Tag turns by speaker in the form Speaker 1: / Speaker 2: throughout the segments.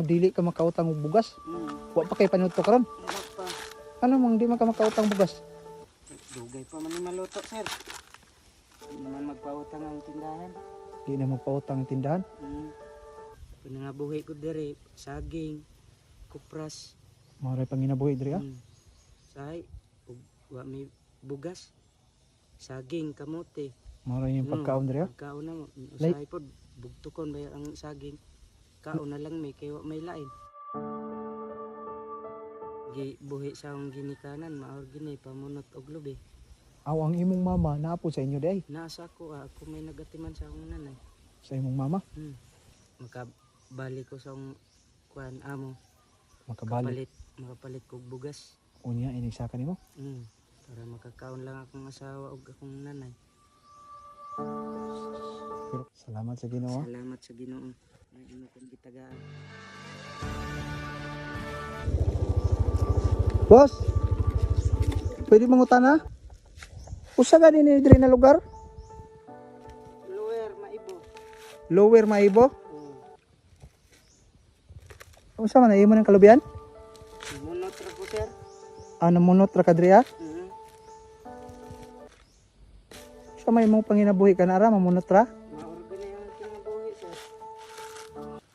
Speaker 1: Dili ka makautang og bugas. Wa pa kay panudto karon.
Speaker 2: Wala pa.
Speaker 1: Ano mang di man ka makautang bugas?
Speaker 2: Dugay pa man ni maluto, sir. Hindi naman magpautang ang tindahan.
Speaker 1: Di na magpautang ang tindahan.
Speaker 2: Pinangabuhi ko dire, saging, kupras.
Speaker 1: Maray panginabuhi diri
Speaker 2: Sahay, wa may bugas. Saging, kamote.
Speaker 1: Maray yung pagkaon diri
Speaker 2: Pagkaon na mo.
Speaker 1: Lay-
Speaker 2: Usahay po, bugtukon ba ang saging. Kaon na lang may, kaya wa may lain. Buhi sa akong ginikanan, maor gini, pamunot og lubi.
Speaker 1: Aw ang imong mama naapod sa inyo day.
Speaker 2: Nasa ko, ako may nagatiman sa akong nanay.
Speaker 1: Sa imong mama
Speaker 2: Makabalik ko sa akong kuan amo.
Speaker 1: makabalik.
Speaker 2: Makapalit kog bugas.
Speaker 1: Unya inigsa ka nimo.
Speaker 2: Para makakaon lang akong asawa ug akong nanay.
Speaker 1: Pero salamat sa Ginoo.
Speaker 2: Salamat sa Ginoo. Ang imo kong gitagaan.
Speaker 1: Boss. Pwede mangutana? Usa ka din diri na lugar?
Speaker 2: Lower maibo.
Speaker 1: Lower Maibo? Usa man imo nang kalubian?
Speaker 2: Munot ra ko, sir.
Speaker 1: Namunot ra ka diri Sa may mong panginabuhi ka na ra mamunot ra?
Speaker 2: Maor gani ang kinabuhi, sir.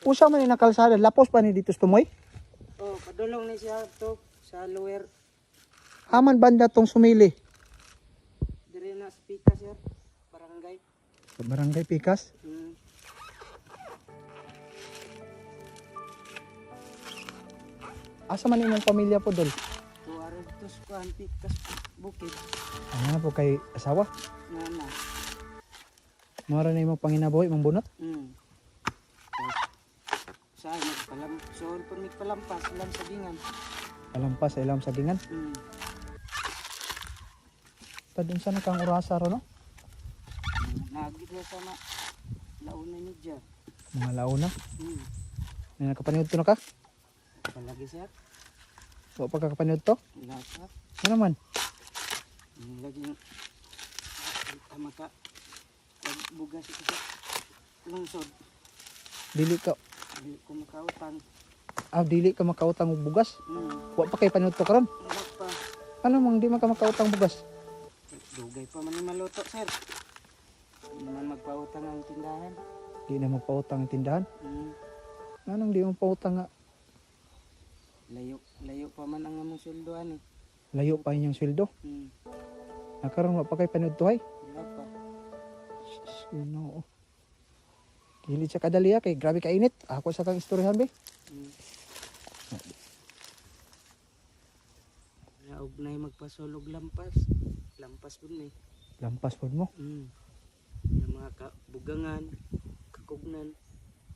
Speaker 1: Usa man ni nakalsada lapos pa ni dito sa tumoy?
Speaker 2: Padulong ni siya to sa lower.
Speaker 1: Haman banda tong sumili.
Speaker 2: Dire na sa Pika, sir. Barangay.
Speaker 1: Sa Barangay Pikas. Asa man imong pamilya po dol?
Speaker 2: Tuwari to sa kuan Pikas bukid.
Speaker 1: Ano po kay asawa?
Speaker 2: Nana.
Speaker 1: Mara na imong panginabuhi mong bunot?
Speaker 2: Sa soon po may palampas lang sa gingan.
Speaker 1: Palampas sa ilang sagingan. Tadun sa nakang orasa ro no?
Speaker 2: Nagid na sana launa ni Diya.
Speaker 1: Mga launa. Na nakapaniud to na ka?
Speaker 2: Palagi, sir.
Speaker 1: So pagkakapaniud to?
Speaker 2: Lahat.
Speaker 1: Ano naman?
Speaker 2: Laging tama ka. Bugas ito sa lungsod.
Speaker 1: Dili ka
Speaker 2: Hindi ko makautang.
Speaker 1: dili ka makautang og bugas. Wa pa kay panudto karon.
Speaker 2: Wala pa.
Speaker 1: Ano mang di man ka makautang bugas?
Speaker 2: Dugay pa man ni maluto, sir. Hindi naman magpautang ang tindahan.
Speaker 1: Di na magpautang ang tindahan. Anong di mo pautang nga?
Speaker 2: Layo pa man ang among sweldoan eh.
Speaker 1: Layo pa inyong sweldo. Nakaroon wa pa kay panudto ay.
Speaker 2: Wala pa.
Speaker 1: Ginoo. Kilit sa kadaliya kay grabe ka init. Ako sa kang istoryahan be.
Speaker 2: Naog na magpasulog lampas. Lampas po ni.
Speaker 1: Lampas pod mo.
Speaker 2: Yung mga bugangan, kakugnan.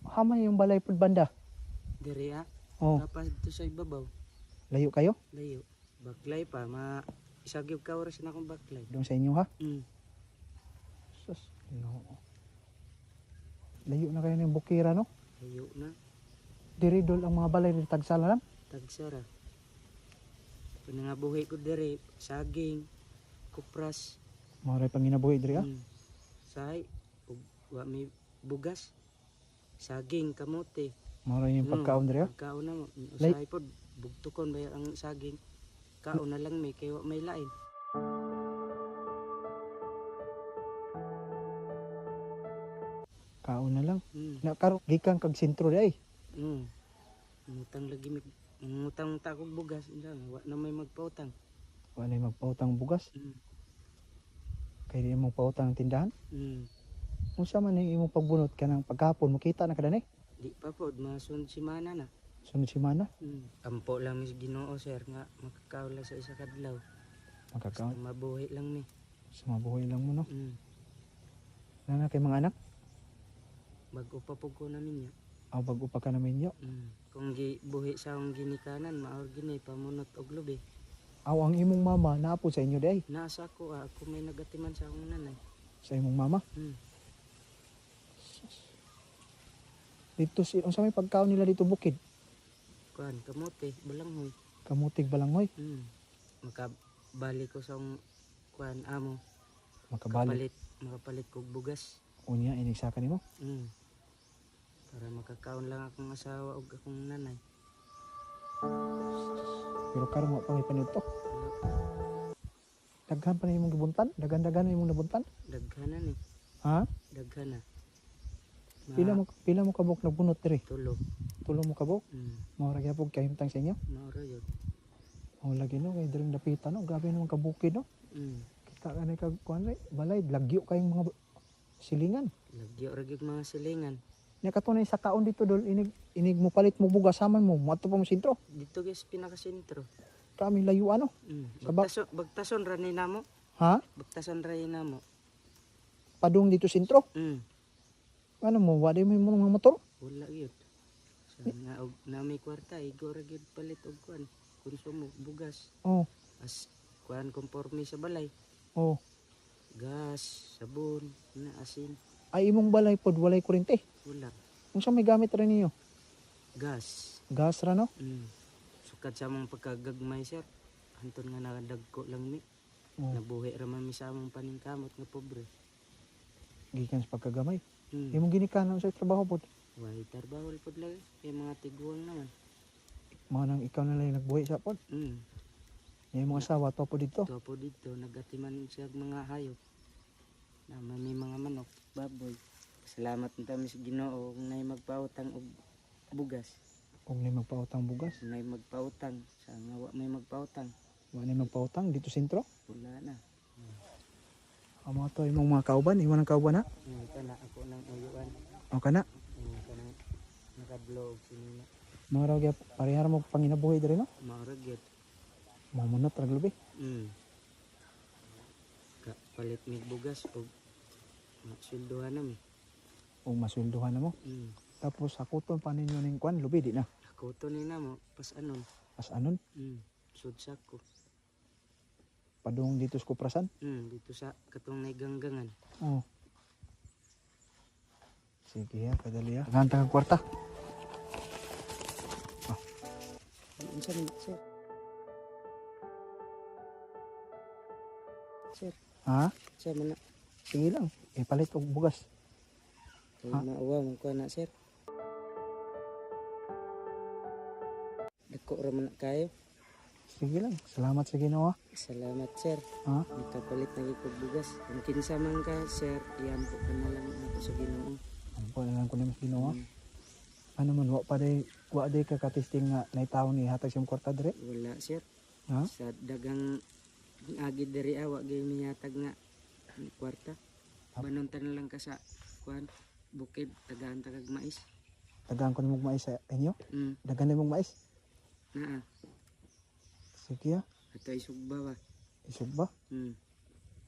Speaker 1: Haman yung balay pod banda.
Speaker 2: Dere
Speaker 1: Oh,
Speaker 2: Tapos dito sa ibabaw.
Speaker 1: layo kayo
Speaker 2: Layo. Baklay pa. Isagyog ka oras na akong baklay.
Speaker 1: doon sa inyo ha. Sus, Ginoo. Layo na kayo ng bukira no.
Speaker 2: Layo na.
Speaker 1: Diri dol ang mga balay ni tagsala lang.
Speaker 2: Tagsara. Pinangabuhi ko dere. Saging. Kupras.
Speaker 1: Maray panginabuhi diri ha.
Speaker 2: Sahay. Wa may bugas. Saging, kamote.
Speaker 1: Maray yung pagkaon diri ha.
Speaker 2: Pagkaon na mo. Usahay po. Bugtukon ba ang saging. Kaon na lang may. Kaya wa may lain.
Speaker 1: Kaon na lang. Nakaro gikan kag sentro di ay.
Speaker 2: Ngutang lagi ngutang takog bugas. Wa na may magpautang.
Speaker 1: Wala magpautang bugas. Kay di mo pautang ang tindahan. Unsa man ning imong pagbunot kanang pagkapon makita na kada ni?
Speaker 2: Di pa po. Masunod si Mana na.
Speaker 1: Sunod semana
Speaker 2: Ampo lang mis Ginoo, sir, nga makakaula sa isa kadlaw.
Speaker 1: magkakaon.
Speaker 2: Mabuhi lang mi.
Speaker 1: Sa mabuhay lang mo no. Nana kay mga anak.
Speaker 2: Bago pa po ko namin niya.
Speaker 1: Bago pa ka namin yo.
Speaker 2: Kung buhi sa akong ginikanan, maor gini, pamunot og lubi.
Speaker 1: Ang imong mama naapod sa inyo day.
Speaker 2: Nasa ko, ako may nagatiman sa akong nanay.
Speaker 1: Sa imong mama. Dito unsa may pagkaon nila dito bukid?
Speaker 2: Kuan, kamote, balanghoy.
Speaker 1: Kamutig balangoy.
Speaker 2: Makabalik ko sa akong kuan amo.
Speaker 1: Makabalik.
Speaker 2: Makapalit kog bugas.
Speaker 1: Unya inigsa ka nimo.
Speaker 2: Para makakaon lang akong asawa ug akong nanay.
Speaker 1: Pero karon wa pa may panudto.
Speaker 2: Wala.
Speaker 1: Daghan pa na imong gibuntan, daghan-daghan na imong nabuntan.
Speaker 2: Daghana ni.
Speaker 1: Ha?
Speaker 2: Daghana.
Speaker 1: Pila mo kabuk nagbunot diri?
Speaker 2: Tulo.
Speaker 1: Tulo mo kabuk?
Speaker 2: Mm.
Speaker 1: Mao ra gyapon kahimtang sa inyo.
Speaker 2: Maura yun.
Speaker 1: Mao lagi no kay diring dapitan no, grabe naman kabukid no.
Speaker 2: Mm.
Speaker 1: Kita ka na kag kuan balay lagyo kayong mga silingan.
Speaker 2: Lagyo ra gyud mga silingan.
Speaker 1: Nya katunay sa taon dito dol inig mo palit mo bugas saman mo, moadto pa mo sentro.
Speaker 2: Dito guys pinakasentro.
Speaker 1: Kami layo ano?
Speaker 2: Mm.
Speaker 1: Sabak-
Speaker 2: Bagtason ra ni namo.
Speaker 1: Ha?
Speaker 2: Bagtason ra ni namo.
Speaker 1: Padung dito sentro.
Speaker 2: Mm.
Speaker 1: Ano mo, wa di mo yung mga motor?
Speaker 2: Wala yun. Sa nga og na may kwarta igo ra gyud palit og kuan. Konsumo bugas.
Speaker 1: Oh,
Speaker 2: As kuan conforme sa balay.
Speaker 1: oh.
Speaker 2: Gas, sabon, na asin.
Speaker 1: Ay imong balay pod walay kuryente.
Speaker 2: Wala.
Speaker 1: Unsa may gamit ra ninyo?
Speaker 2: Gas.
Speaker 1: Gas ra no?
Speaker 2: Mm. Sukad sa among pagkagagmay sir. Anton nga nakadagko lang mi.
Speaker 1: Oh,
Speaker 2: Nabuhi ra man mi sa among paningkamot nga pobre.
Speaker 1: gikan sa pagkagamay.
Speaker 2: Mm.
Speaker 1: Imong ginikanan sa trabaho pod.
Speaker 2: Why tarbawal pod lagi. Kaya mga tiguang naman.
Speaker 1: Mga nang ikaw na lang nagbuhi sa pod.
Speaker 2: Mm.
Speaker 1: Yung mga asawa to po dito.
Speaker 2: Ito po dito, nagatiman siya mga hayop. Na may mga manok, baboy. Salamat nita mi sa Ginoo kung nay magpautang og bugas.
Speaker 1: Kung may magpautang bugas,
Speaker 2: Kung nay magpautang, sa nga wa may magpautang,
Speaker 1: wala na magpautang dito sentro.
Speaker 2: wala na.
Speaker 1: Ang mga to imong mga kauban, imo nang kauban ha?
Speaker 2: Kana ako nang uyuan.
Speaker 1: O kana.
Speaker 2: Kana naka-vlog sinina.
Speaker 1: Mga raw gyap parehar mo panginabuhi diri no.
Speaker 2: Mauragyot.
Speaker 1: Mamunot ra lubi.
Speaker 2: Mm. Palit mi bugas og masulduhan nami.
Speaker 1: O masweldohan na mo.
Speaker 2: Mm.
Speaker 1: Tapos sakuton pa ninyo ning kwan lubi di na.
Speaker 2: Ako to ni namo pas anon.
Speaker 1: As anon
Speaker 2: Sudsak ko.
Speaker 1: padung dito sa kuprasan.
Speaker 2: Dito sa katong naiganggangan.
Speaker 1: Oh. Sige ha, kadali ha. Ganta kang kwarta.
Speaker 2: Unsa ni sir? Sir,
Speaker 1: Ha?
Speaker 2: sa mana
Speaker 1: Sige lang. Ipalit og bugas.
Speaker 2: kay
Speaker 1: Ha?
Speaker 2: mauwa man ko na sir. Dako ra man na kayo.
Speaker 1: Sige lang. Salamat sa Ginoo ha.
Speaker 2: Salamat sir.
Speaker 1: Ha?
Speaker 2: Nakapalit na gikog bugas. Kung kinsa man ka sir, iampo ka na lang ako sa Ginoo.
Speaker 1: Ang po na lang ko na Ginoo ha.
Speaker 2: Mm,
Speaker 1: Ano man wa day ka katisting nga naitaw ni hatag siyang kwarta dire.
Speaker 2: Wala sir.
Speaker 1: Ha?
Speaker 2: Sa dagang agi diri awa gay minyatag nga kwarta. Banunta na lang ka sa kuan bukid tagaan tagag mais.
Speaker 1: Tagaan ko nimong mais sa inyo.
Speaker 2: Mm,
Speaker 1: Dagan nimong mais.
Speaker 2: naa.
Speaker 1: Sige ha.
Speaker 2: Ato isugba ba.
Speaker 1: Isog ba?
Speaker 2: Mm.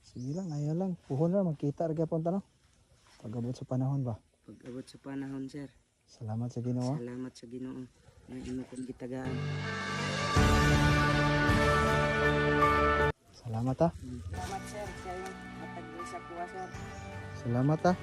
Speaker 1: Sige lang, ayaw lang. Puhon na, magkita rin punta no. Pag-abot sa panahon ba?
Speaker 2: Pag abot sa panahon sir.
Speaker 1: Salamat sa Ginoo.
Speaker 2: Salamat sa Ginoo nga imo kong gitagaan.
Speaker 1: Salamat ha.
Speaker 2: Salamat sir sa iyong matag sa kuha sir.
Speaker 1: Salamat ha.